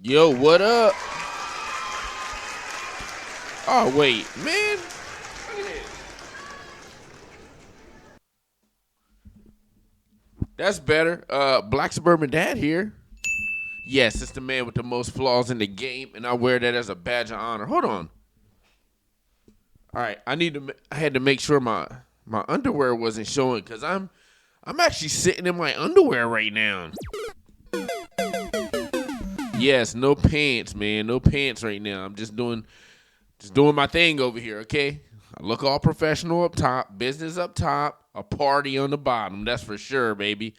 Yo, what up? Oh, wait, man. Look at this. That's better. Black Suburban Dad here. Yes, it's the man with the most flaws in the game, and I wear that as a badge of honor. Hold on. All right, I had to make sure my underwear wasn't showing because I'm actually sitting in my underwear right now. Yes, no pants, man. No pants right now. I'm just doing my thing over here, okay? I look all professional up top, business up top, a party on the bottom. That's for sure, baby.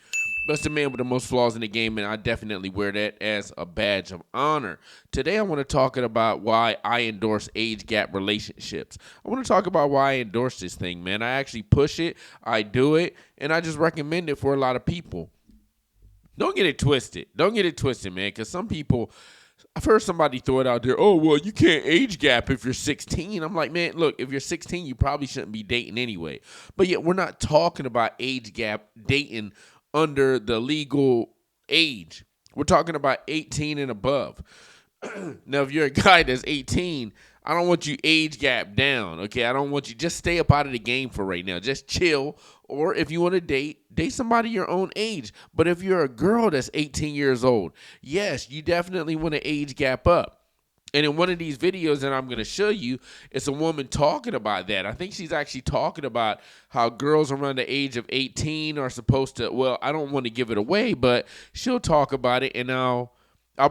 But it's the man with the most flaws in the game, and I definitely wear that as a badge of honor. Today, I want to talk about why I endorse age gap relationships. I want to talk about why I endorse this thing, man. I actually push it, I do it, and I just recommend it for a lot of people. Don't get it twisted. Don't get it twisted, man, because some people, I've heard somebody throw it out there, oh, well, you can't age gap if you're 16. I'm like, man, look, if you're 16, you probably shouldn't be dating anyway. But yet we're not talking about age gap dating under the legal age. We're talking about 18 and above. Now, if you're a guy that's 18, I don't want you age gap down, okay? I don't want you, just stay up out of the game for right now. Just chill. Or if you want to date somebody your own age. But if you're a girl that's 18 years old, yes, you definitely want to age gap up. And in one of these videos that I'm going to show you, it's a woman talking about that. I think she's actually talking about how girls around the age of 18 are supposed to, well, I don't want to give it away, but she'll talk about it, and I'll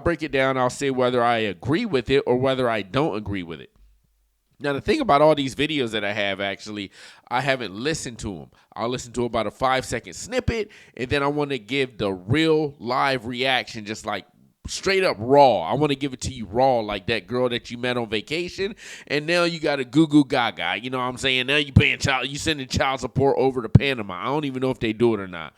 break it down. I'll say whether I agree with it or whether I don't agree with it. Now, the thing about all these videos that I have, actually, I haven't listened to them. I'll listen to about a 5-second snippet, and then I want to give the real live reaction, just like straight up raw. I want to give it to you raw, like that girl that you met on vacation, and now you got a goo goo gaga. You know what I'm saying? Now you sending child support over to Panama. I don't even know if they do it or not.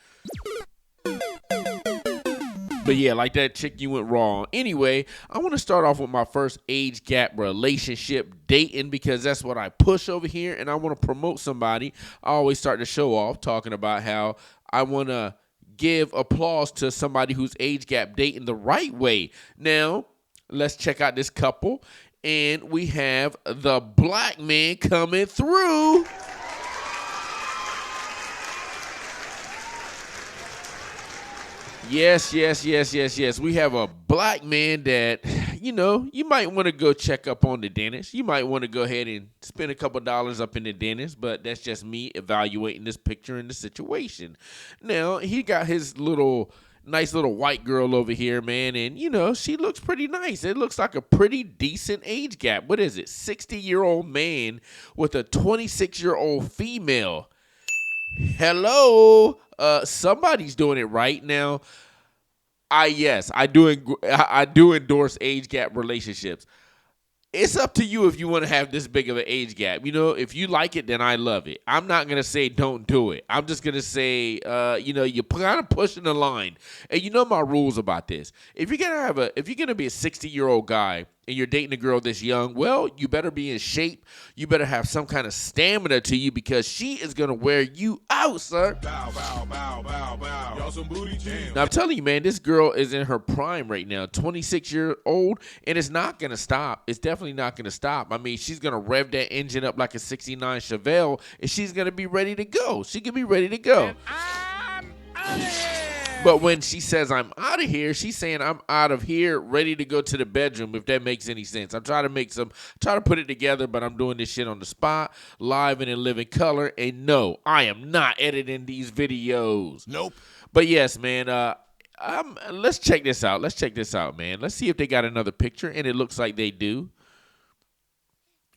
But yeah, like that chick you went raw on. Anyway, I want to start off with my first age gap relationship dating because that's what I push over here, and I want to promote somebody. I always start the show off talking about how I want to give applause to somebody who's age gap dating the right way. Now, let's check out this couple, and we have the black man coming through. Yes. We have a black man that, you might want to go check up on the dentist. You might want to go ahead and spend a couple dollars up in the dentist, but that's just me evaluating this picture and the situation. Now, he got his nice little white girl over here, man, and, she looks pretty nice. It looks like a pretty decent age gap. What is it? 60-year-old man with a 26-year-old female. Hello, somebody's doing it right now. I do endorse age gap relationships. It's up to you if you want to have this big of an age gap. If you like it, then I love it. I'm not going to say don't do it. I'm just going to say, you're kind of pushing the line. And you know my rules about this. If you're going to be a 60-year-old guy and you're dating a girl this young, well, you better be in shape. You better have some kind of stamina to you because she is going to wear you out, sir. Bow, bow, bow, bow, bow. Y'all some booty jam. Now, I'm telling you, man, this girl is in her prime right now, 26-year-old, and it's not going to stop. It's definitely not going to stop. I mean, she's going to rev that engine up like a 69 Chevelle, and she's going to be ready to go. She can be ready to go. And I'm out of here. But when she says I'm out of here, she's saying I'm out of here, ready to go to the bedroom, if that makes any sense. I'm trying to put it together, but I'm doing this shit on the spot, live and in living color. And no, I am not editing these videos. Nope. But yes, man, let's check this out. Man. Let's see if they got another picture, and it looks like they do.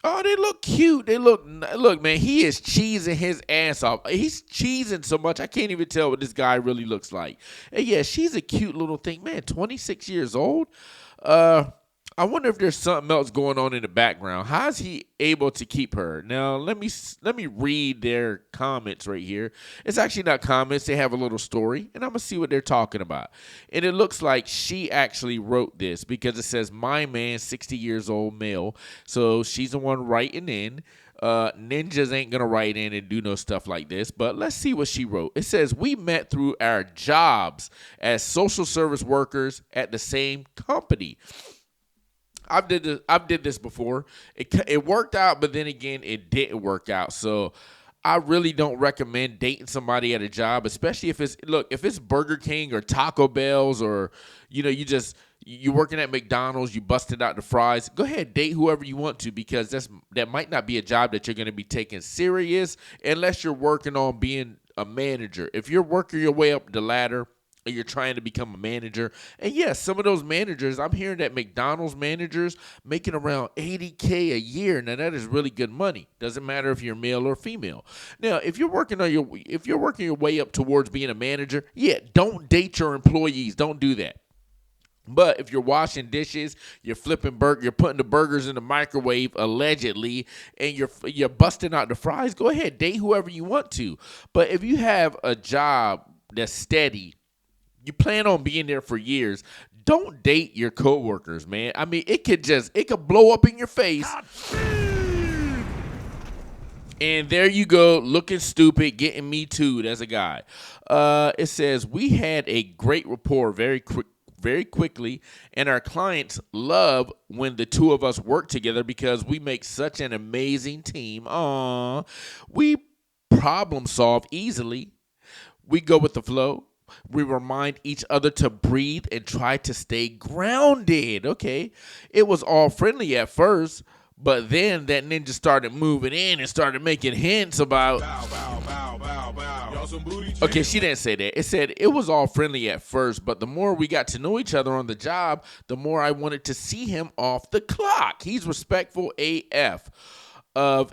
Oh, they look cute. Look, man, he is cheesing his ass off. He's cheesing so much, I can't even tell what this guy really looks like. And yeah, she's a cute little thing. Man, 26 years old. I wonder if there's something else going on in the background. How is he able to keep her? Now, let me read their comments right here. It's actually not comments. They have a little story, and I'm going to see what they're talking about. And it looks like she actually wrote this because it says, my man, 60 years old male. So she's the one writing in. Ninjas ain't gonna write in and do no stuff like this, but let's see what she wrote. It says, we met through our jobs as social service workers at the same company. I've did this before. It worked out, but then again, it didn't work out. So I really don't recommend dating somebody at a job, especially if it's Burger King or Taco Bell's, or you're working at McDonald's, you busted out the fries. Go ahead, date whoever you want to, because that might not be a job that you're going to be taking serious unless you're working on being a manager. If you're working your way up the ladder and you're trying to become a manager, and yes, some of those managers, I'm hearing that McDonald's managers making around $80K a year. Now that is really good money. Doesn't matter if you're male or female. Now, if you're working your way up towards being a manager, yeah, don't date your employees. Don't do that. But if you're washing dishes, you're flipping you're putting the burgers in the microwave allegedly, and you're busting out the fries, go ahead, date whoever you want to. But if you have a job that's steady, you plan on being there for years, don't date your coworkers, man. I mean, it could blow up in your face. And there you go, looking stupid, getting me too as a guy. It says, we had a great rapport very quickly, and our clients love when the two of us work together because we make such an amazing team. Aww. We problem solve easily. We go with the flow. We remind each other to breathe and try to stay grounded. Okay. It was all friendly at first, but then that ninja started moving in and started making hints about... Bow, bow, bow, bow, bow. Y'all some booty. Okay, she didn't say that. It said it was all friendly at first, but the more we got to know each other on the job, the more I wanted to see him off the clock. He's respectful AF of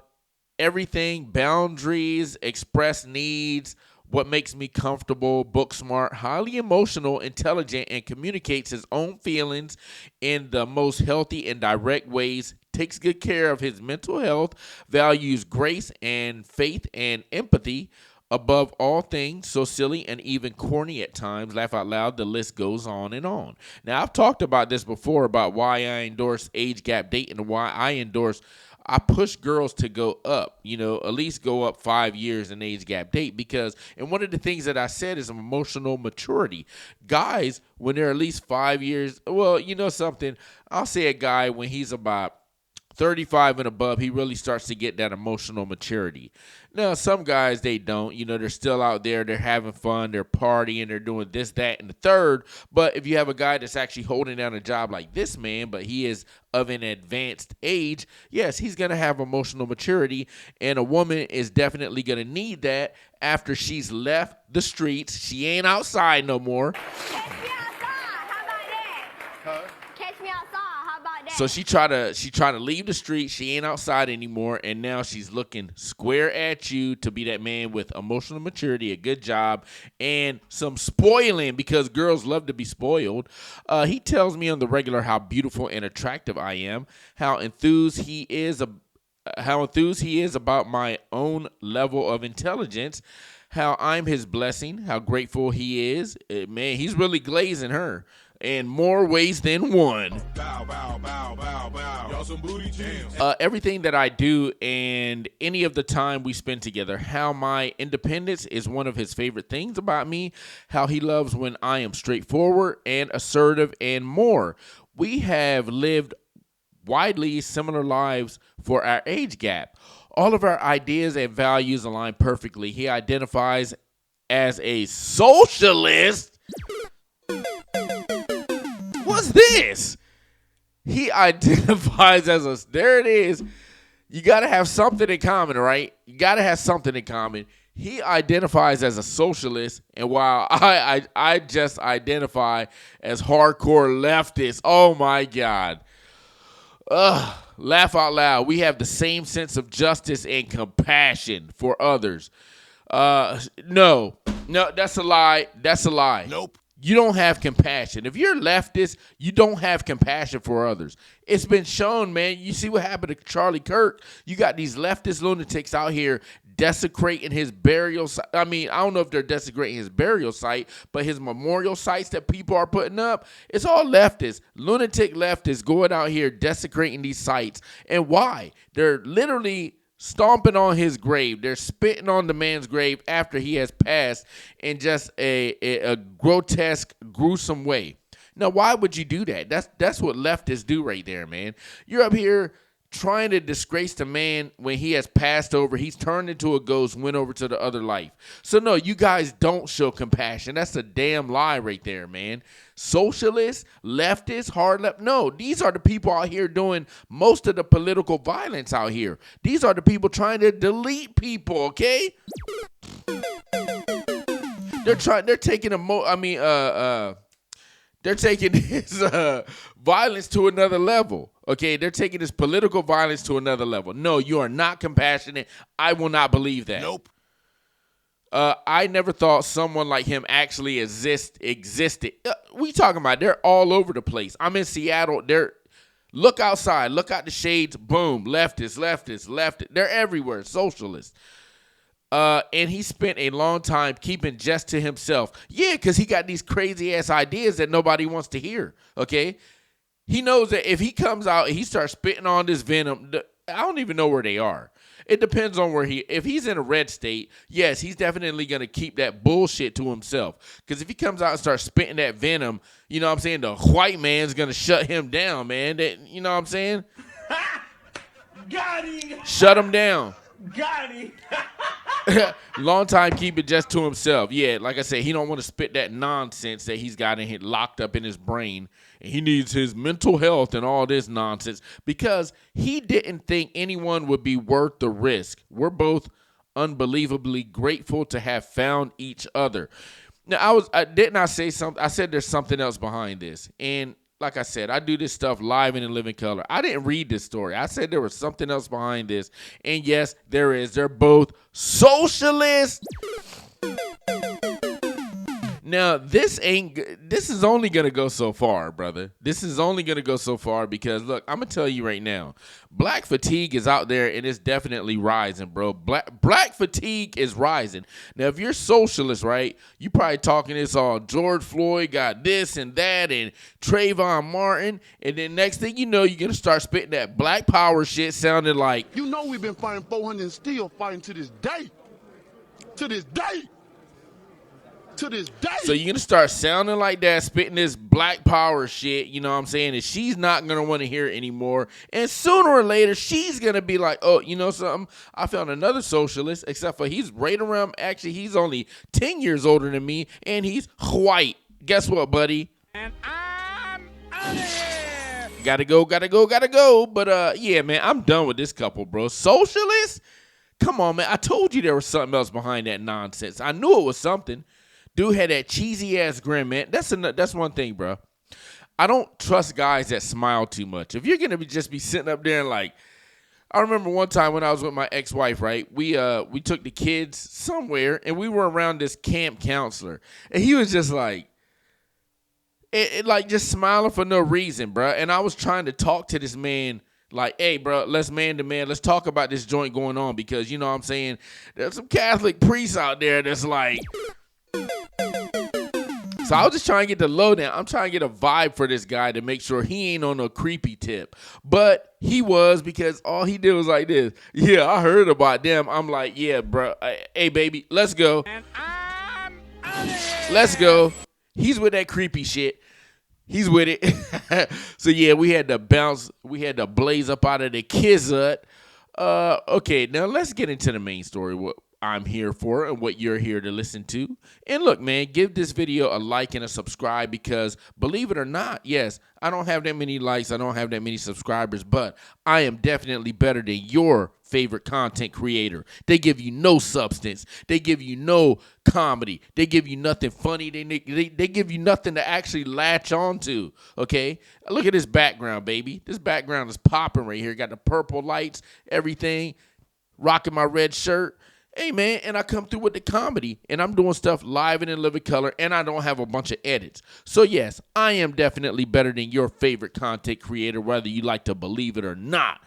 everything, boundaries, express needs, what makes me comfortable, book smart, highly emotional, intelligent, and communicates his own feelings in the most healthy and direct ways, takes good care of his mental health, values grace and faith and empathy above all things, so silly and even corny at times, laugh out loud, the list goes on and on. Now, I've talked about this before, about why I endorse age gap dating and why I push girls to go up, at least go up 5 years in age gap date, because, and one of the things that I said is emotional maturity. Guys, when they're at least 5 years, well, something, I'll say a guy when he's about 35 and above, he really starts to get that emotional maturity. Now, some guys, they don't. They're still out there. They're having fun. They're partying. They're doing this, that, and the third. But if you have a guy that's actually holding down a job like this man, but he is of an advanced age, yes, he's going to have emotional maturity. And a woman is definitely going to need that after she's left the streets. She ain't outside no more. So she try to leave the street. She ain't outside anymore, and now she's looking square at you to be that man with emotional maturity, a good job, and some spoiling, because girls love to be spoiled. He tells me on the regular how beautiful and attractive I am, how enthused he is about my own level of intelligence, how I'm his blessing, how grateful he is. Man, he's really glazing her in more ways than one. Bow, bow, bow, bow, bow. Y'all some booty jams. Everything that I do and any of the time we spend together, how my independence is one of his favorite things about me, how he loves when I am straightforward and assertive, and more. We have lived widely similar lives for our age gap. All of our ideas and values align perfectly. He identifies as a socialist. What's this? He identifies as there it is. You got to have something in common, right? You got to have something in common. He identifies as a socialist, and while I just identify as hardcore leftist. Oh my God. Laugh out loud. We have the same sense of justice and compassion for others. No, that's a lie. That's a lie. Nope. You don't have compassion. If you're leftist, you don't have compassion for others. It's been shown, man. You see what happened to Charlie Kirk? You got these leftist lunatics out here desecrating his burial site. I mean, I don't know if they're desecrating his burial site, but his memorial sites that people are putting up, it's all leftists. Lunatic leftists going out here desecrating these sites. And why? They're literally stomping on his grave. They're spitting on the man's grave after he has passed in just a grotesque, gruesome way. Now, why would you do that? That's what leftists do right there, man. You're up here trying to disgrace the man when he has passed over. He's turned into a ghost, went over to the other life. So, no, you guys don't show compassion. That's a damn lie right there, man. Socialists, leftists, hard left. No, these are the people out here doing most of the political violence out here. These are the people trying to delete people, okay? They're taking they're taking his violence to another level. Okay, they're taking his political violence to another level. No, you are not compassionate. I will not believe that. Nope. I never thought someone like him actually existed. We talking about? They're all over the place. I'm in Seattle. Look outside. Look out the shades. Boom. Leftists. They're everywhere. Socialists. And he spent a long time keeping just to himself. Yeah, because he got these crazy ass ideas that nobody wants to hear. Okay, he knows that if he comes out and he starts spitting on this venom, I don't even know where they are. It depends on where if he's in a red state, yes, he's definitely going to keep that bullshit to himself. Because if he comes out and starts spitting that venom, you know what I'm saying, the white man's going to shut him down, man. You know what I'm saying? Got him. Shut him down. Got him. Long time keep it just to himself. Yeah, like I said, he don't want to spit that nonsense that he's got locked up in his brain. And he needs his mental health and all this nonsense because he didn't think anyone would be worth the risk. We're both unbelievably grateful to have found each other. Now, didn't I say something? I said there's something else behind this. And like I said, I do this stuff live and in living color. I didn't read this story. I said there was something else behind this. And yes, there is. They're both socialists. Now, this is only going to go so far, brother. This is only going to go so far because, look, I'm going to tell you right now, black fatigue is out there and it's definitely rising, bro. Black fatigue is rising. Now, if you're socialist, right, you probably talking this all George Floyd got this and that and Trayvon Martin, and then next thing you know, you're going to start spitting that black power shit sounding like... You know we've been fighting 400 and still fighting to this day. To this day. To this day. So you're going to start sounding like that, spitting this black power shit, you know what I'm saying? And she's not going to want to hear it anymore. And sooner or later, she's going to be like, oh, you know something? I found another socialist, except for he's right around, actually, he's only 10 years older than me, and he's white. Guess what, buddy? And I'm out of here. Gotta go. But, yeah, man, I'm done with this couple, bro. Socialists? Come on, man. I told you there was something else behind that nonsense. I knew it was something. Dude had that cheesy ass grin, man. That's one thing, bro. I don't trust guys that smile too much. If you're gonna just be sitting up there and like, I remember one time when I was with my ex-wife, right? We took the kids somewhere and we were around this camp counselor, and he was just like, like just smiling for no reason, bro. And I was trying to talk to this man. Like, hey, bro, let's man to man. Let's talk about this joint going on because, you know what I'm saying, there's some Catholic priests out there that's like... So I was just trying to get the lowdown. I'm trying to get a vibe for this guy to make sure he ain't on a creepy tip. But he was, because all he did was like this. Yeah, I heard about them. I'm like, yeah, bro. Hey, baby, let's go. And I'm out of here. Let's go. He's with that creepy shit. He's with it. So, yeah, we had to bounce. We had to blaze up out of the Kizut. Okay, now let's get into the main story. What I'm here for and what you're here to listen to. And look, man, give this video a like and a subscribe because believe it or not, yes, I don't have that many likes. I don't have that many subscribers, but I am definitely better than your favorite content creator. They give you no substance. They give you no comedy. They give you nothing funny. They give you nothing to actually latch on to, okay? Look at this background, baby. This background is popping right here. Got the purple lights, everything, rocking my red shirt. Hey, man, and I come through with the comedy, and I'm doing stuff live and in living color, and I don't have a bunch of edits. So, yes, I am definitely better than your favorite content creator, whether you like to believe it or not.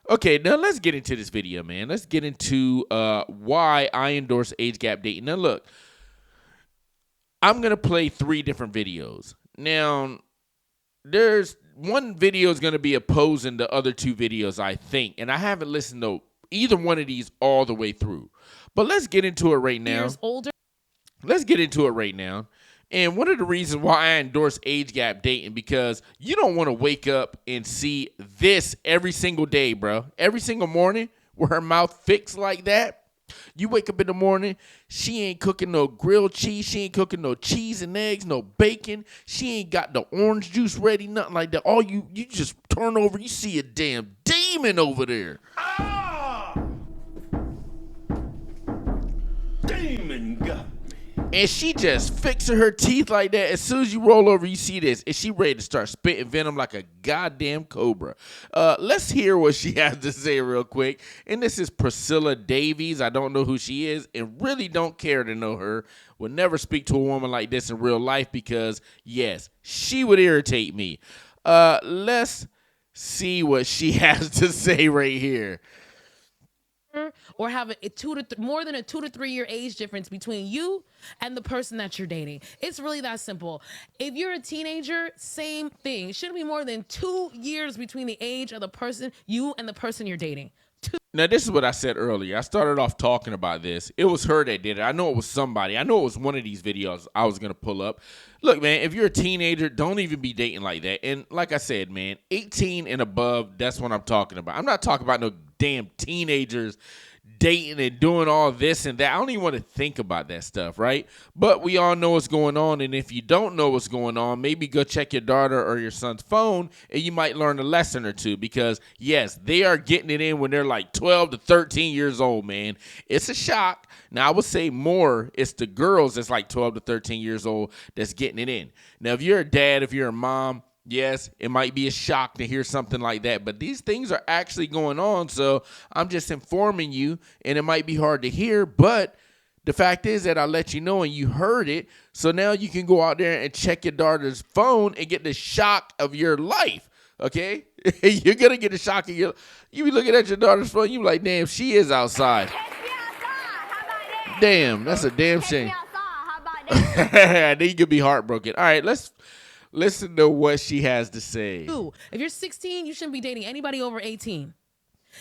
Okay, now let's get into this video, man. Let's get into why I endorse age gap dating. Now, look, I'm going to play 3 different videos. Now, there's one video is going to be opposing the other two videos, I think. And I haven't listened to either one of these all the way through. But let's get into it right now. Years older. Let's get into it right now. And one of the reasons why I endorse age gap dating, because you don't want to wake up and see this every single day, bro. Every single morning with her mouth fixed like that. You wake up in the morning, she ain't cooking no grilled cheese. She ain't cooking no cheese and eggs, no bacon. She ain't got the orange juice ready, nothing like that. All you just turn over, you see a damn demon over there. Demon got me. And she just fixing her teeth like that. As soon as you roll over, you see this. And she ready to start spitting venom like a goddamn cobra. Let's hear what she has to say real quick. And this is Priscilla Davies. I don't know who she is and really don't care to know her. Would never speak to a woman like this in real life because, yes, she would irritate me. Let's see what she has to say right here. Or have more than a 2 to 3 year age difference between you and the person that you're dating. It's really that simple. If you're a teenager, same thing. It shouldn't be more than 2 years between the age of the person, you and the person you're dating. Now, this is what I said earlier. I started off talking about this. It was her that did it. I know it was somebody. I know it was one of these videos I was going to pull up. Look, man, if you're a teenager, don't even be dating like that. And like I said, man, 18 and above, that's what I'm talking about. I'm not talking about no damn teenagers dating and doing all this and that. I don't even want to think about that stuff, right? But we all know what's going on. And if you don't know what's going on, maybe go check your daughter or your son's phone and you might learn a lesson or two because, yes, they are getting it in when they're like 12 to 13 years old, man. It's a shock. Now, I would say more, it's the girls that's like 12 to 13 years old that's getting it in. Now, if you're a dad, if you're a mom, yes, it might be a shock to hear something like that, but these things are actually going on, so I'm just informing you, and it might be hard to hear, but the fact is that I let you know and you heard it, so now you can go out there and check your daughter's phone and get the shock of your life, okay? You're going to get the shock of your life. You be looking at your daughter's phone, you be like, damn, she is outside. Damn, that's a damn shame. Then you could be heartbroken. All right, let's listen to what she has to say. If you're 16, you shouldn't be dating anybody over 18.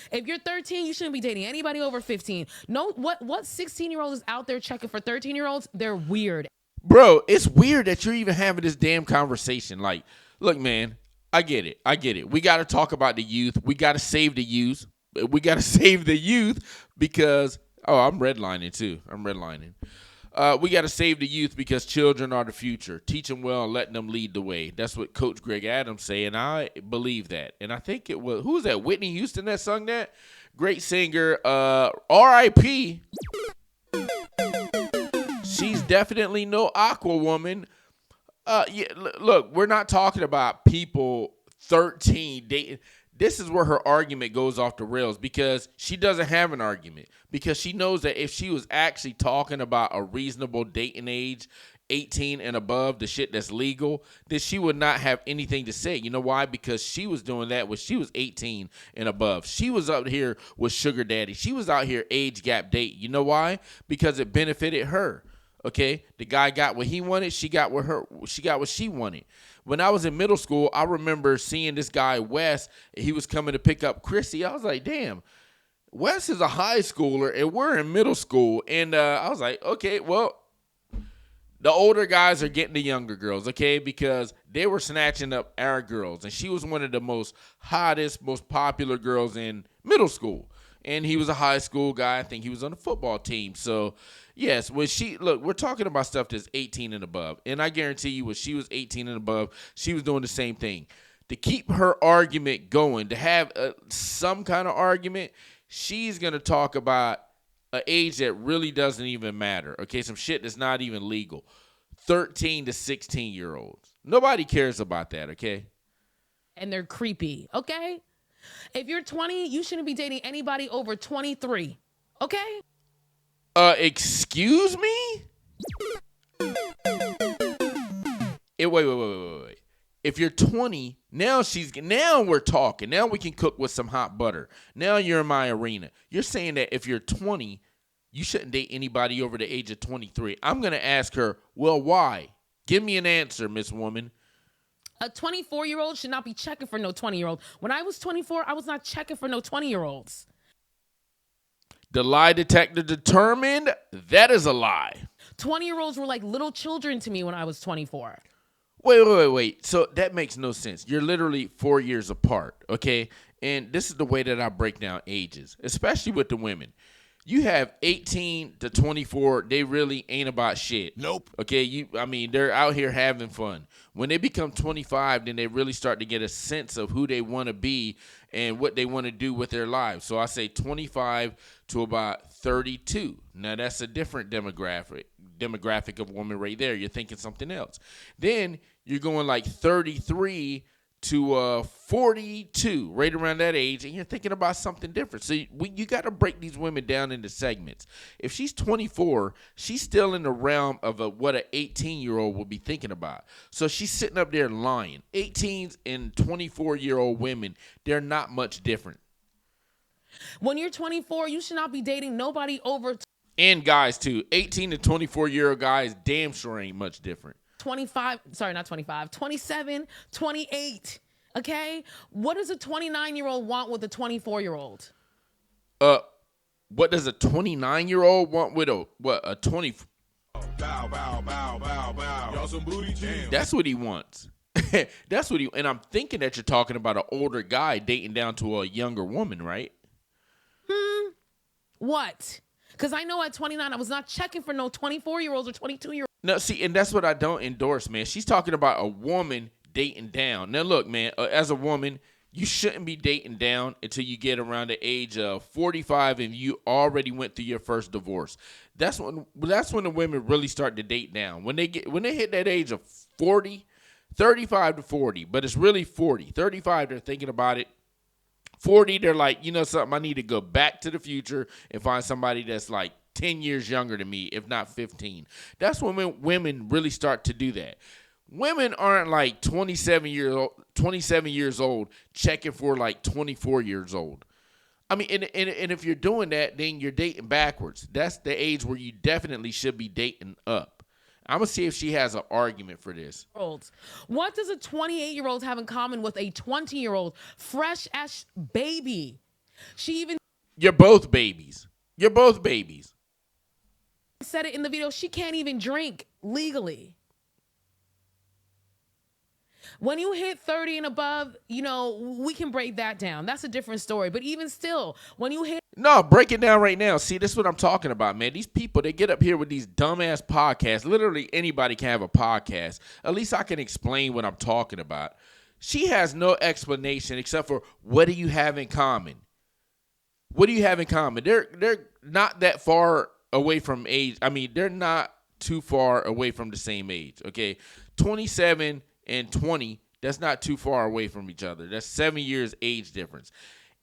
If you're 13, you shouldn't be dating anybody over 15. No, what 16-year-old is out there checking for 13-year-olds? They're weird. Bro, it's weird that you're even having this damn conversation. Like, look, man, I get it. We got to talk about the youth. We got to save the youth. Because, I'm redlining too. We got to save the youth because children are the future. Teach them well and let them lead the way. That's what Coach Greg Adams say, and I believe that. And I think it was, who was that? Whitney Houston that sung that? Great singer. R.I.P. She's definitely no Aqua Woman. Look, we're not talking about people 13 dating. This is where her argument goes off the rails because she doesn't have an argument because she knows that if she was actually talking about a reasonable dating age, 18 and above, the shit that's legal, then she would not have anything to say. You know why? Because she was doing that when she was 18 and above. She was up here with sugar daddy. She was out here age gap dating. You know why? Because it benefited her. Okay? The guy got what he wanted. She got what she wanted. When I was in middle school, I remember seeing this guy, Wes, he was coming to pick up Chrissy. I was like, damn, Wes is a high schooler, and we're in middle school. And I was like, okay, well, the older guys are getting the younger girls, okay, because they were snatching up our girls. And she was one of the most hottest, most popular girls in middle school. And he was a high school guy. I think he was on the football team. So, yes, we're talking about stuff that's 18 and above. And I guarantee you when she was 18 and above, she was doing the same thing. To keep her argument going, to have some kind of argument, she's going to talk about an age that really doesn't even matter. Okay, some shit that's not even legal. 13 to 16-year-olds. Nobody cares about that, okay? And they're creepy, okay? If you're 20, you shouldn't be dating anybody over 23, okay? Excuse me? Wait. If you're 20, now we're talking. Now we can cook with some hot butter. Now you're in my arena. You're saying that if you're 20, you shouldn't date anybody over the age of 23. I'm going to ask her, well, why? Give me an answer, Miss Woman. A 24-year-old should not be checking for no 20-year-old. When I was 24, I was not checking for no 20-year-olds. The lie detector determined that is a lie. 20-year-olds were like little children to me when I was 24. Wait. So that makes no sense. You're literally 4 years apart, okay? And this is the way that I break down ages, especially with the women. You have 18 to 24, they really ain't about shit. Nope. Okay, they're out here having fun. When they become 25, then they really start to get a sense of who they want to be and what they want to do with their lives. So I say 25 to about 32. Now that's a different demographic of woman right there. You're thinking something else. Then you're going like 33 to 42, right around that age, and you're thinking about something different. So you got to break these women down into segments. If she's 24, she's still in the realm of what an 18-year-old would be thinking about. So she's sitting up there lying. 18s and 24-year-old women, they're not much different. When you're 24, you should not be dating nobody over And guys, too. 18 to 24-year-old guys damn sure ain't much different. 25, sorry, not 25, 27, 28, okay? What does a 29-year-old want with a 24-year-old? What does a 29-year-old want with a 20? Bow, bow, bow, bow, bow. Y'all some booty jam. That's what he wants. And I'm thinking that you're talking about an older guy dating down to a younger woman, right? What? Because I know at 29, I was not checking for no 24-year-olds or 22-year-olds. No, see, and that's what I don't endorse, man. She's talking about a woman dating down. Now, look, man, as a woman, you shouldn't be dating down until you get around the age of 45 and you already went through your first divorce. That's when the women really start to date down. When they hit that age of 40, 35 to 40, but it's really 40. 35, they're thinking about it. 40, they're like, you know something, I need to go back to the future and find somebody that's like 10 years younger than me, if not 15. That's when women really start to do that. Women aren't like 27 years old checking for like 24 years old. I mean, and if you're doing that, then you're dating backwards. That's the age where you definitely should be dating up. I'm going to see if she has an argument for this. What does a 28-year-old have in common with a 20-year-old fresh-ass baby? You're both babies. You're both babies. Said it in the video. She can't even drink legally. When you hit 30 and above, we can break that down. That's a different story. But even still, when you hit... No, break it down right now. See, this is what I'm talking about, man. These people, they get up here with these dumbass podcasts. Literally anybody can have a podcast. At least I can explain what I'm talking about. She has no explanation except for what do you have in common? What do you have in common? They're not that far away from age. I mean, they're not too far away from the same age, okay? 27 and 20, that's not too far away from each other. That's 7 years age difference.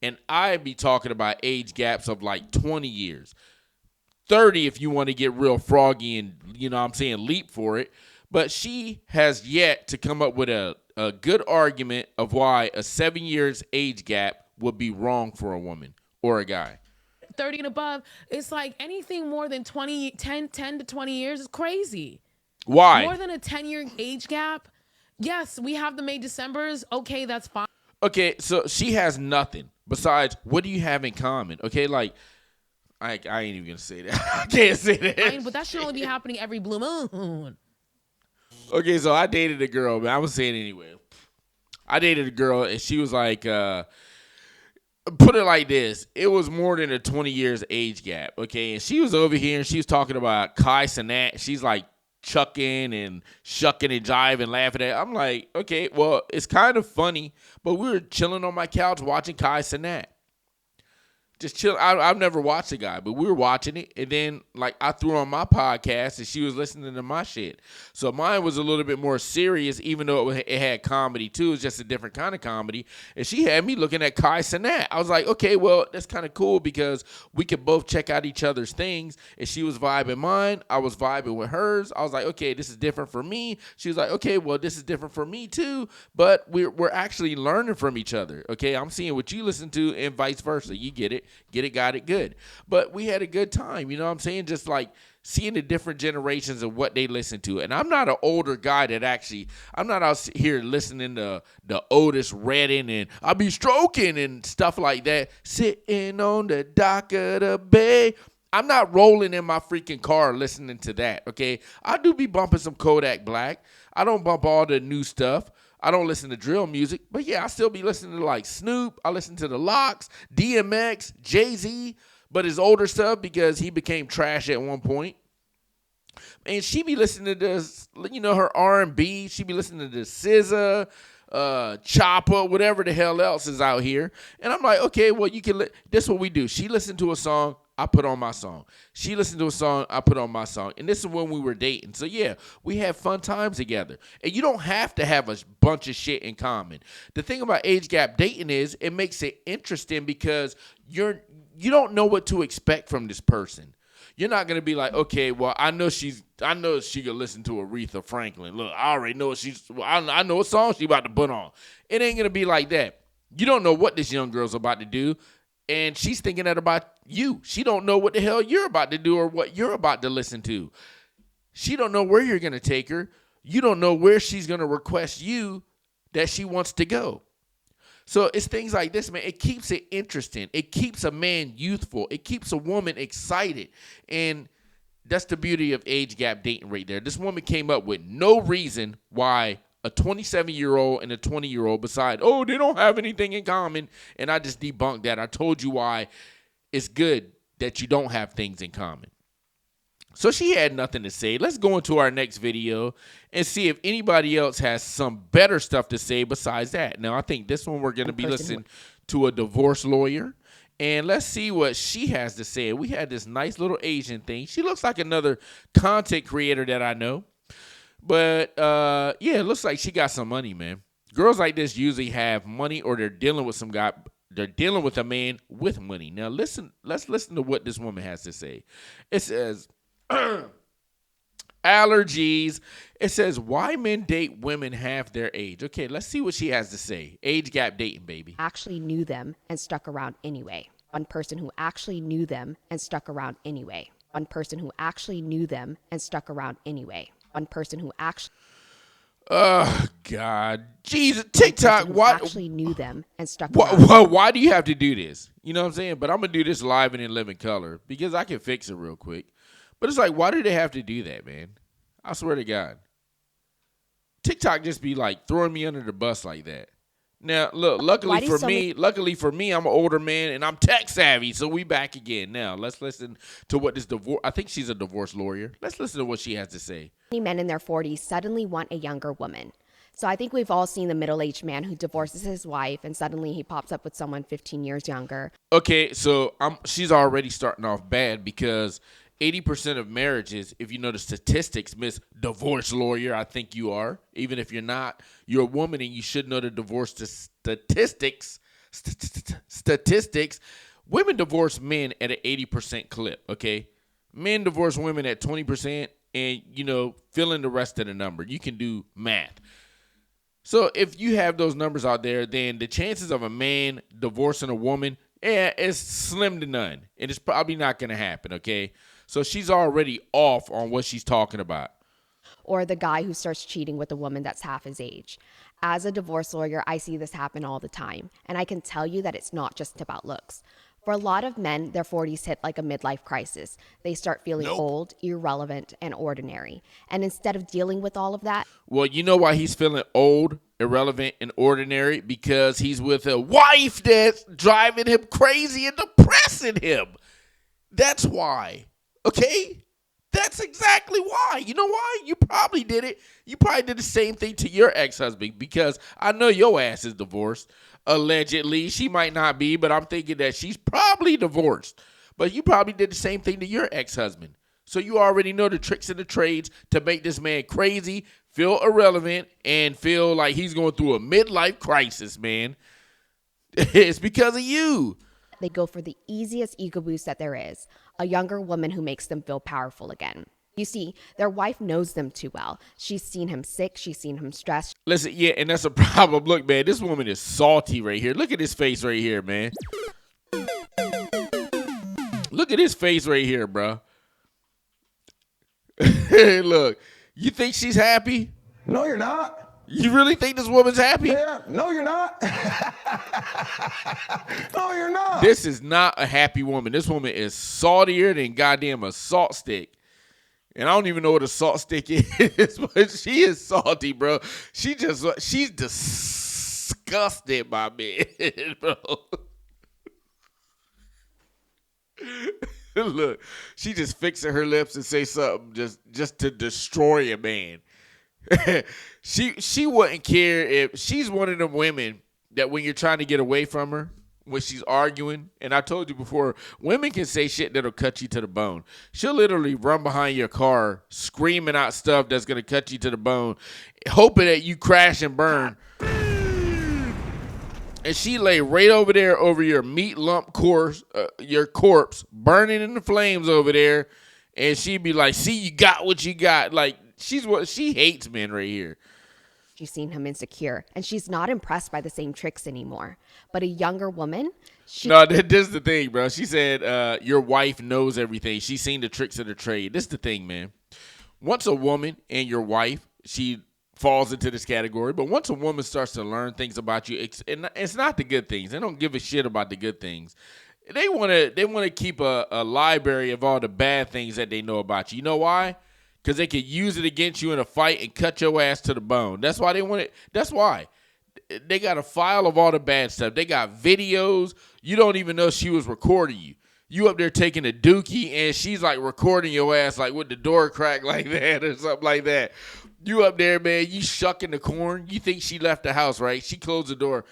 And I'd be talking about age gaps of like 20 years. 30 if you want to get real froggy and, leap for it. But she has yet to come up with a good argument of why a 7 years age gap would be wrong for a woman or a guy. 30 and above, it's like anything more than 10 to 20 years is crazy. Why? More than a 10-year age gap? Yes, we have the May Decembers. Okay, that's fine. Okay, so she has nothing besides what do you have in common? Okay, like, I ain't even going to say that. I can't say that. But that should only be happening every blue moon. Okay, so I dated a girl, but I'm going to say it anyway. I dated a girl, and she was like, put it like this. It was more than a 20 years age gap, okay? And she was over here, and she was talking about Kai Cenat. She's like, chucking and shucking and jiving, laughing at. I'm like, okay, well, it's kind of funny, but we were chilling on my couch watching Kai Cenat. Just chill. I've never watched the guy, but we were watching it, and then like I threw on my podcast, and she was listening to my shit. So mine was a little bit more serious, even though it had comedy too. It's just a different kind of comedy, and she had me looking at Kai Cenat. I was like, okay, well, that's kind of cool because we could both check out each other's things. And she was vibing mine, I was vibing with hers. I was like, okay, this is different for me. She was like, okay, well, this is different for me too. But we're actually learning from each other. Okay, I'm seeing what you listen to, and vice versa. You get it. get it, got it, good. But we had a good time, you know what I'm saying? Just like seeing the different generations of what they listen to. And I'm not an older guy I'm not out here listening to the Otis Redding and I'll be stroking and stuff like that. Sitting on the dock of the bay. I'm not rolling in my freaking car listening to that, okay? I do be bumping some Kodak Black. I don't bump all the new stuff. I don't listen to drill music. But yeah, I still be listening to like Snoop. I listen to the Locks, DMX, Jay-Z, but his older stuff because he became trash at one point. And she be listening to this, you know, her R&B. She be listening to SZA, Chopper, whatever the hell else is out here. And I'm like, okay, well, you can. This is what we do. She listened to a song, I put on my song. She listened to a song, I put on my song. And this is when we were dating. So yeah, we had fun times together. And you don't have to have a bunch of shit in common. The thing about age gap dating is it makes it interesting because you don't know what to expect from this person. You're not gonna be like, okay, well, I know she can listen to Aretha Franklin. Look, I already know I know what song she about to put on. It ain't gonna be like that. You don't know what this young girl's about to do, and she's thinking that about you. She don't know what the hell you're about to do or what you're about to listen to. She don't know where you're gonna take her. You don't know where she's gonna request you that she wants to go. So it's things like this, man. It keeps it interesting. It keeps a man youthful. It keeps a woman excited. And that's the beauty of age gap dating right there. This woman came up with no reason why a 27-year-old and a 20-year-old beside, oh, they don't have anything in common. And I just debunked that. I told you why it's good that you don't have things in common. So she had nothing to say. Let's go into our next video and see if anybody else has some better stuff to say besides that. Now, I think this one we're going to be listening to a divorce lawyer. And let's see what she has to say. We had this nice little Asian thing. She looks like another content creator that I know. But, yeah, it looks like she got some money, man. Girls like this usually have money or they're dealing with some guy. They're dealing with a man with money. Now, let's listen to what this woman has to say. It says... allergies. It says why men date women half their age. Okay, let's see what she has to say. Age gap dating, baby. Actually knew them and stuck around anyway. One person who actually knew them and stuck around anyway. One person who actually knew them and stuck around anyway. One person who actually Oh God, Jesus, TikTok. Why actually knew them and stuck around. Why do you have to do this? You know what I'm saying? But I'm gonna do this live and in living color because I can fix it real quick. But it's like, why do they have to do that, man? I swear to God. TikTok just be like throwing me under the bus like that. Now, look, luckily for me, I'm an older man and I'm tech savvy, so we back again. Now, let's listen to what this divorce, I think she's a divorce lawyer. Let's listen to what she has to say. Many men in their 40s suddenly want a younger woman. So I think we've all seen the middle-aged man who divorces his wife and suddenly he pops up with someone 15 years younger. Okay, so she's already starting off bad because 80% of marriages, if you know the statistics, Miss Divorce Lawyer, I think you are. Even if you're not, you're a woman and you should know the divorce statistics. Statistics. Women divorce men at an 80% clip, okay? Men divorce women at 20% and, you know, fill in the rest of the number. You can do math. So if you have those numbers out there, then the chances of a man divorcing a woman, it's slim to none. And it's probably not going to happen, okay? So she's already off on what she's talking about. Or the guy who starts cheating with a woman that's half his age. As a divorce lawyer, I see this happen all the time. And I can tell you that it's not just about looks. For a lot of men, their 40s hit like a midlife crisis. They start feeling old, irrelevant, and ordinary. And instead of dealing with all of that... Well, you know why he's feeling old, irrelevant, and ordinary? Because he's with a wife that's driving him crazy and depressing him. That's why. Okay? That's exactly why. You know why? You probably did it. You probably did the same thing to your ex-husband because I know your ass is divorced. Allegedly. She might not be, but I'm thinking that she's probably divorced. But you probably did the same thing to your ex-husband. So you already know the tricks and the trades to make this man crazy, feel irrelevant, and feel like he's going through a midlife crisis, man. It's because of you. They go for the easiest ego boost that there is, a younger woman who makes them feel powerful again. You see, their wife knows them too well. She's seen him sick. She's seen him stressed. Listen, yeah, and that's a problem. Look, man, this woman is salty right here. Look at his face right here, man. at his face right here, bro. Look, you think she's happy? No, you're not. You really think this woman's happy? Yeah. No, you're not. No, you're not. This is not a happy woman. This woman is saltier than goddamn a salt stick. And I don't even know what a salt stick is, but she is salty, bro. She's disgusted by men, bro. Look, she just fixing her lips and say something just to destroy a man. She wouldn't care if she's one of them women that when you're trying to get away from her, when she's arguing, and I told you before, women can say shit that'll cut you to the bone. She'll literally run behind your car screaming out stuff that's going to cut you to the bone, hoping that you crash and burn. And she lay right over there over your meat lump corpse, your corpse, burning in the flames over there. And she'd be like, see, you got what you got. Like, she hates men right here. She's seen him insecure, and she's not impressed by the same tricks anymore. But a younger woman, No, this is the thing, bro. She said, your wife knows everything. She's seen the tricks of the trade. This is the thing, man. Once a woman and your wife, she falls into this category, but once a woman starts to learn things about you, it's not the good things. They don't give a shit about the good things. They want to keep a library of all the bad things that they know about you. You know why? Because they could use it against you in a fight and cut your ass to the bone. That's why they want it. That's why. They got a file of all the bad stuff. They got videos. You don't even know she was recording you. You up there taking a dookie, and she's like recording your ass like with the door crack like that or something like that. You up there, man, you shucking the corn. You think she left the house, right? She closed the door.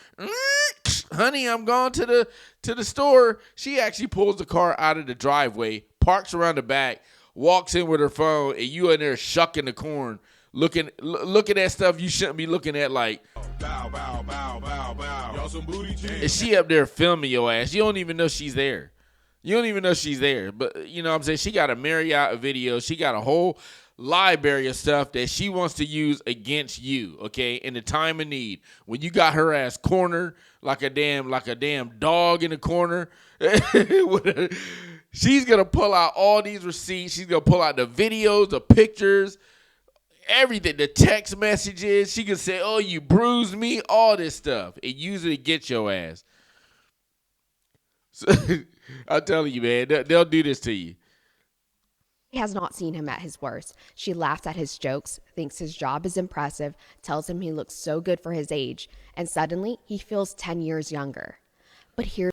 Honey, I'm going to the store. She actually pulls the car out of the driveway, parks around the back, walks in with her phone, and you in there shucking the corn, looking at stuff you shouldn't be looking at, like. Bow, bow, bow, bow, bow. Y'all some booty cheese. And she up there filming your ass. You don't even know she's there. You don't even know she's there. But, you know what I'm saying? She got a myriad of videos. She got a whole library of stuff that she wants to use against you, okay, in the time of need. When you got her ass cornered like a damn dog in the corner, she's going to pull out all these receipts. She's going to pull out the videos, the pictures, everything, the text messages. She can say, oh, you bruised me, all this stuff, and use it against your ass. So, I'm telling you, man, they'll do this to you. She has not seen him at his worst. She laughs at his jokes, thinks his job is impressive, tells him he looks so good for his age, and suddenly he feels 10 years younger. But here's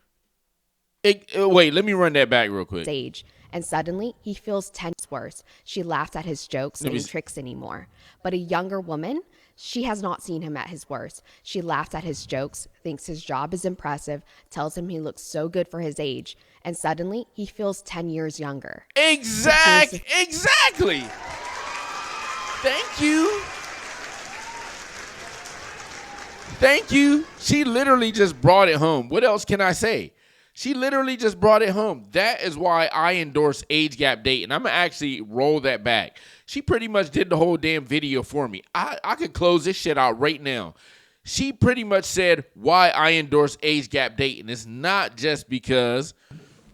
Wait, let me run that back real quick. his age, and suddenly he feels 10 years worse. She laughs at his jokes and tricks anymore. But a younger woman, she has not seen him at his worst. She laughs at his jokes, thinks his job is impressive, tells him he looks so good for his age, and suddenly he feels 10 years younger. Exactly. Thank you. She literally just brought it home. What else can I say? She literally just brought it home. That is why I endorse age gap dating. I'm going to actually roll that back. She pretty much did the whole damn video for me. I could close this shit out right now. She pretty much said why I endorse age gap dating. It's not just because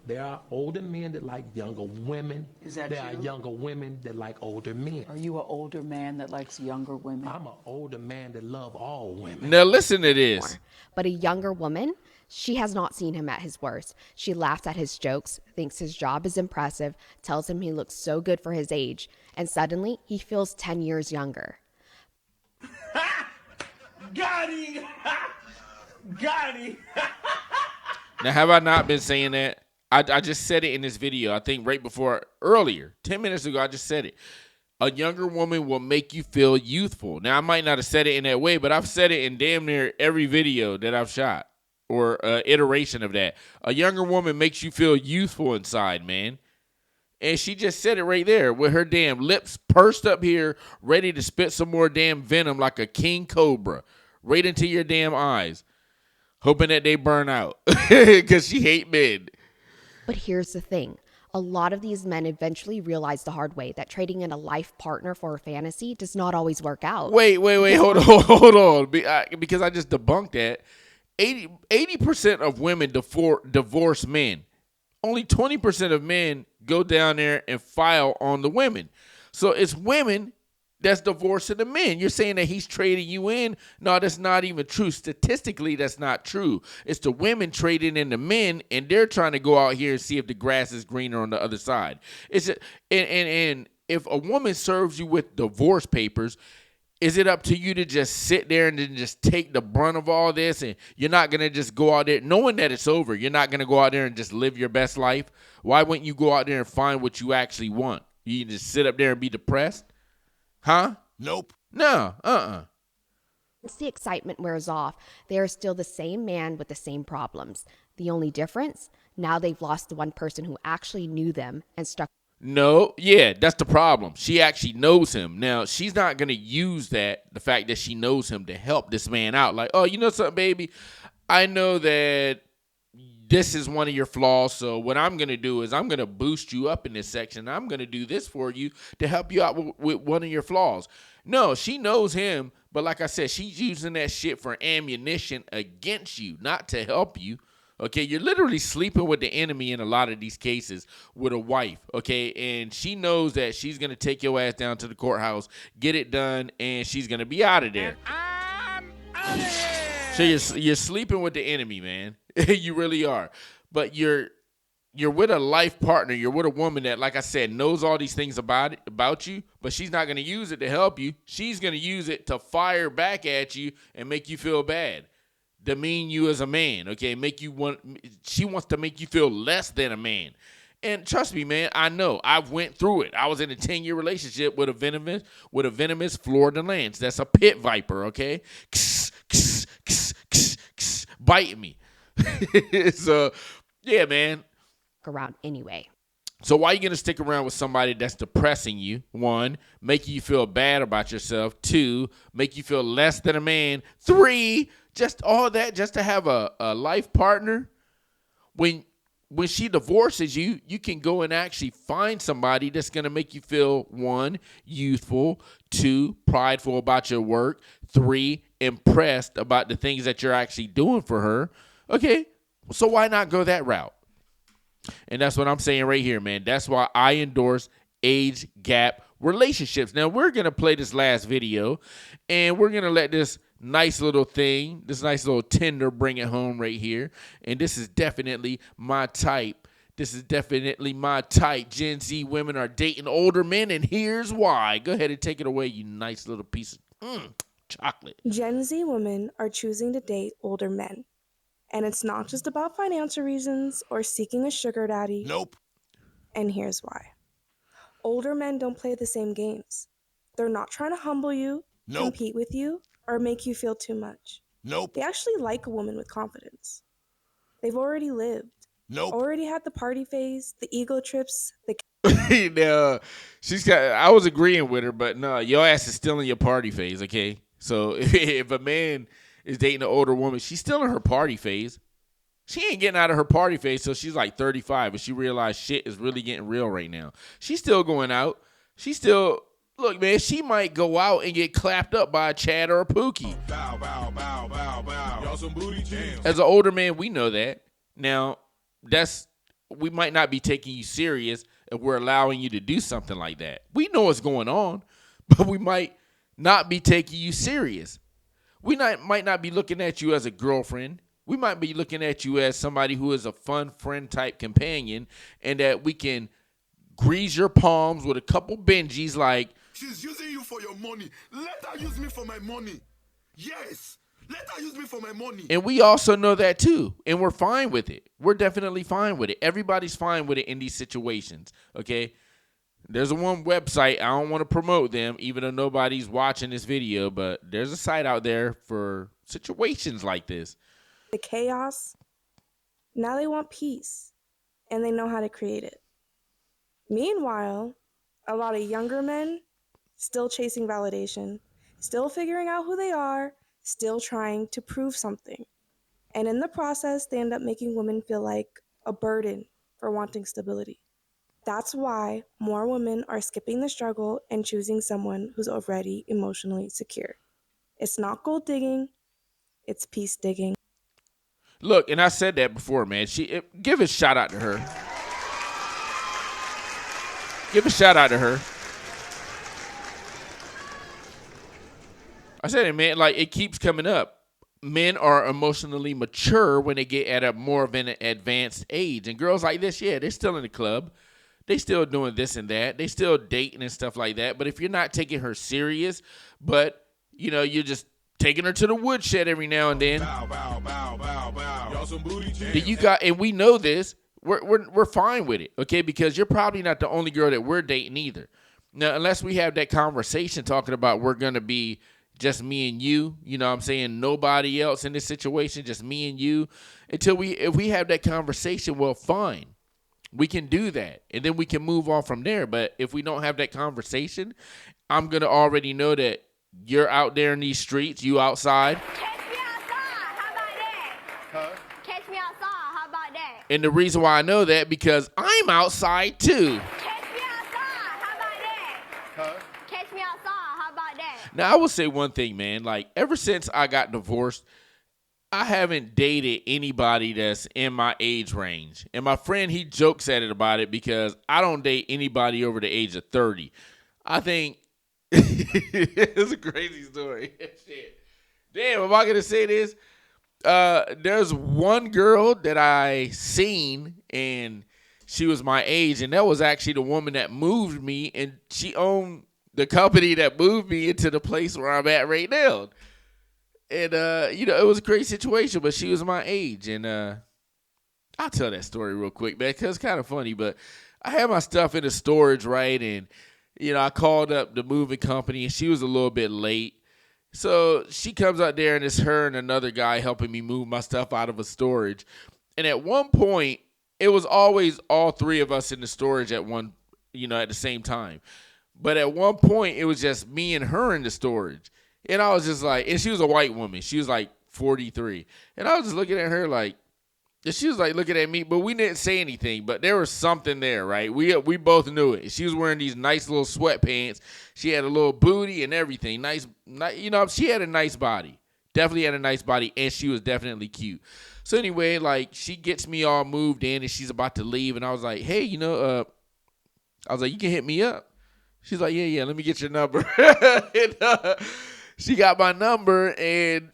there are older men that like younger women. Is that there you? are younger women that like older men. Are you an older man that likes younger women? I'm an older man that love all women. Now listen to this. But a younger woman, she has not seen him at his worst. She laughs at his jokes, thinks his job is impressive, tells him he looks so good for his age, and suddenly he feels 10 years younger. Got him! Got him! Now, have I not been saying that? I just said it in this video. I think right before, earlier, 10 minutes ago, I just said it. A younger woman will make you feel youthful. Now, I might not have said it in that way, but I've said it in damn near every video that I've shot or iteration of that. A younger woman makes you feel youthful inside, man. And she just said it right there with her damn lips pursed up here, ready to spit some more damn venom like a king cobra right into your damn eyes, hoping that they burn out because she hate men. But here's the thing. A lot of these men eventually realize the hard way that trading in a life partner for a fantasy does not always work out. Wait, hold on. Because I just debunked that. 80% of women divorce men. only 20% of men go down there and file on the women. So it's women that's divorcing the men. You're saying that he's trading you in? No, that's not even true. Statistically, that's not true. It's the women trading in the men, and they're trying to go out here and see if the grass is greener on the other side. And if a woman serves you with divorce papers, is it up to you to just sit there and then just take the brunt of all this, and you're not going to just go out there knowing that it's over? You're not going to go out there and just live your best life? Why wouldn't you go out there and find what you actually want? You can just sit up there and be depressed? Huh? Nope. No. Once the excitement wears off, they are still the same man with the same problems. The only difference, now they've lost the one person who actually knew them and stuck. No, yeah, that's the problem. She actually knows him. Now, she's not going to use the fact that she knows him to help this man out. Like, oh, you know something, baby? I know that this is one of your flaws, so what I'm going to do is I'm going to boost you up in this section. I'm going to do this for you to help you out with one of your flaws. No, she knows him, but like I said, she's using that shit for ammunition against you, not to help you. Okay, you're literally sleeping with the enemy in a lot of these cases with a wife, okay? And she knows that she's going to take your ass down to the courthouse, get it done, and she's going to be out of there. I'm out of here. So you're sleeping with the enemy, man. You really are. But you're with a life partner. You're with a woman that, like I said, knows all these things about you, but she's not going to use it to help you. She's going to use it to fire back at you and make you feel bad. Demean you as a man, okay? She wants to make you feel less than a man. And trust me, man, I know. I've went through it. I was in a 10-year relationship with a venomous Florida Lance. That's a pit viper, okay? Biting me. So, yeah, man. Around anyway. So why are you going to stick around with somebody that's depressing you? 1, making you feel bad about yourself. 2, make you feel less than a man. 3, just all that just to have a life partner. When she divorces you, you can go and actually find somebody that's going to make you feel 1, youthful, 2, prideful about your work, 3, impressed about the things that you're actually doing for her. Okay, so why not go that route? And that's what I'm saying right here, man. That's why I endorse age gap relationships. Now, we're going to play this last video, and we're going to let this nice little thing, this nice little Tinder bring it home right here. And this is definitely my type. This is definitely my type. Gen Z women are dating older men, and here's why. Go ahead and take it away, you nice little piece of chocolate. Gen Z women are choosing to date older men. And it's not just about financial reasons or seeking a sugar daddy. Nope. And here's why. Older men don't play the same games. They're not trying to humble you, compete with you, or make you feel too much. Nope. They actually like a woman with confidence. They've already lived. Already had the party phase, the ego trips, the... Now, I was agreeing with her, but no, your ass is still in your party phase, okay? So if a man is dating an older woman, she's still in her party phase. She ain't getting out of her party phase till she's like 35, but she realized shit is really getting real right now. She's still going out. Look, man, she might go out and get clapped up by a Chad or a Pookie. Bow, bow, bow, bow, bow. Y'all some booty jams. As an older man, we know that. Now, we might not be taking you serious if we're allowing you to do something like that. We know what's going on, but we might not be taking you serious. We might not be looking at you as a girlfriend. We might be looking at you as somebody who is a fun friend type companion, and that we can grease your palms with a couple Benjis like, She's using you for your money. Let her use me for my money. Yes. Let her use me for my money. And we also know that too. And we're fine with it. We're definitely fine with it. Everybody's fine with it in these situations. Okay? There's one website. I don't want to promote them, even though nobody's watching this video, but there's a site out there for situations like this. The chaos. Now they want peace. And they know how to create it. Meanwhile, a lot of younger men still chasing validation, still figuring out who they are, still trying to prove something. And in the process, they end up making women feel like a burden for wanting stability. That's why more women are skipping the struggle and choosing someone who's already emotionally secure. It's not gold digging, it's peace digging. Look, and I said that before, man. Give a shout out to her. Give a shout out to her. I said it, man. Like, it keeps coming up. Men are emotionally mature when they get at a more of an advanced age. And girls like this, yeah, they're still in the club. They still doing this and that. They still dating and stuff like that. But if you're not taking her serious, but, you know, you're just taking her to the woodshed every now and then, then you got, and we know this, we're fine with it, okay? Because you're probably not the only girl that we're dating either. Now, unless we have that conversation talking about we're going to be just me and you, you know what I'm saying? Nobody else in this situation, just me and you. If we have that conversation, well, fine. We can do that, and then we can move on from there. But if we don't have that conversation, I'm going to already know that you're out there in these streets, you outside. Catch me outside. How about that? Huh? Catch me outside. How about that? And the reason why I know that, because I'm outside too. Catch me outside. How about that? Huh? Catch me outside. How about that? Now, I will say one thing, man. Like, ever since I got divorced, I haven't dated anybody that's in my age range. And my friend, he jokes at it about it because I don't date anybody over the age of 30. I think it's a crazy story. Shit. Damn, am I going to say this? There's one girl that I seen, and she was my age, and that was actually the woman that moved me, and she owned the company that moved me into the place where I'm at right now. And, you know, it was a crazy situation, but she was my age. And I'll tell that story real quick, man, because it's kind of funny. But I had my stuff in the storage, right? And, you know, I called up the moving company, and she was a little bit late. So she comes out there, and it's her and another guy helping me move my stuff out of a storage. And at one point, it was always all three of us in the storage at the same time. But at one point, it was just me and her in the storage. And I was just like, and she was a white woman. She was like 43. And I was just looking at her like, and she was like looking at me, but we didn't say anything. But there was something there, right? We both knew it. She was wearing these nice little sweatpants. She had a little booty and everything. Nice, you know, she had a nice body. Definitely had a nice body, and she was definitely cute. So anyway, like, she gets me all moved in, and she's about to leave. And I was like, hey, you know, I was like, you can hit me up. She's like, yeah, let me get your number. And, she got my number, and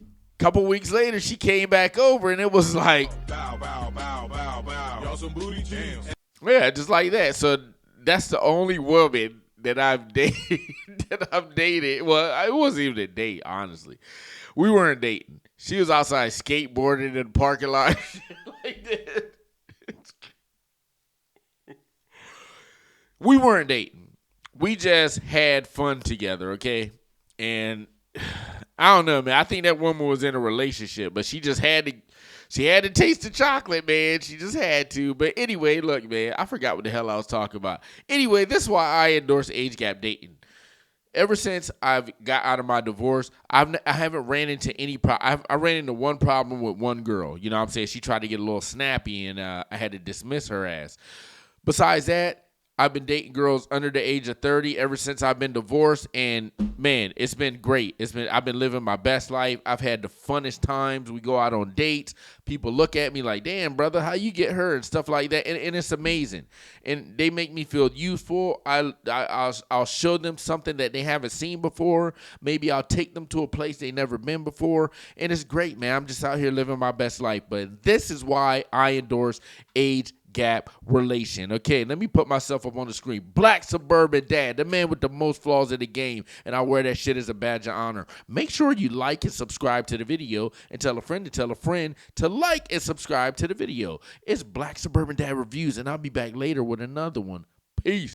a couple weeks later, she came back over, and it was like, bow, bow, bow, bow, bow. Y'all some booty jams. Yeah, just like that. So that's the only woman that I've dated. Well, it wasn't even a date, honestly. We weren't dating. She was outside skateboarding in the parking lot. Like that. We weren't dating. We just had fun together, okay? And I don't know, man. I think that woman was in a relationship, but she just had to taste the chocolate, man. She just had to. But anyway, look, man, I forgot what the hell I was talking about. Anyway, this is why I endorse age gap dating. Ever since I've got out of my divorce, I haven't ran into any problem. I ran into one problem with one girl. You know what I'm saying? She tried to get a little snappy, and I had to dismiss her ass. Besides that, I've been dating girls under the age of 30 ever since I've been divorced, and man, it's been great. I've been living my best life. I've had the funnest times. We go out on dates. People look at me like, damn, brother, how you get her and stuff like that, and it's amazing. And they make me feel useful. I'll show them something that they haven't seen before. Maybe I'll take them to a place they've never been before, and it's great, man. I'm just out here living my best life. But this is why I endorse age gap relation. Okay, let me put myself up on the screen. Black suburban dad, the man with the most flaws in the game, and I wear that shit as a badge of honor. Make sure you like and subscribe to the video, and tell a friend to like and subscribe to the video. It's Black Suburban Dad Reviews, and I'll be back later with another one. Peace.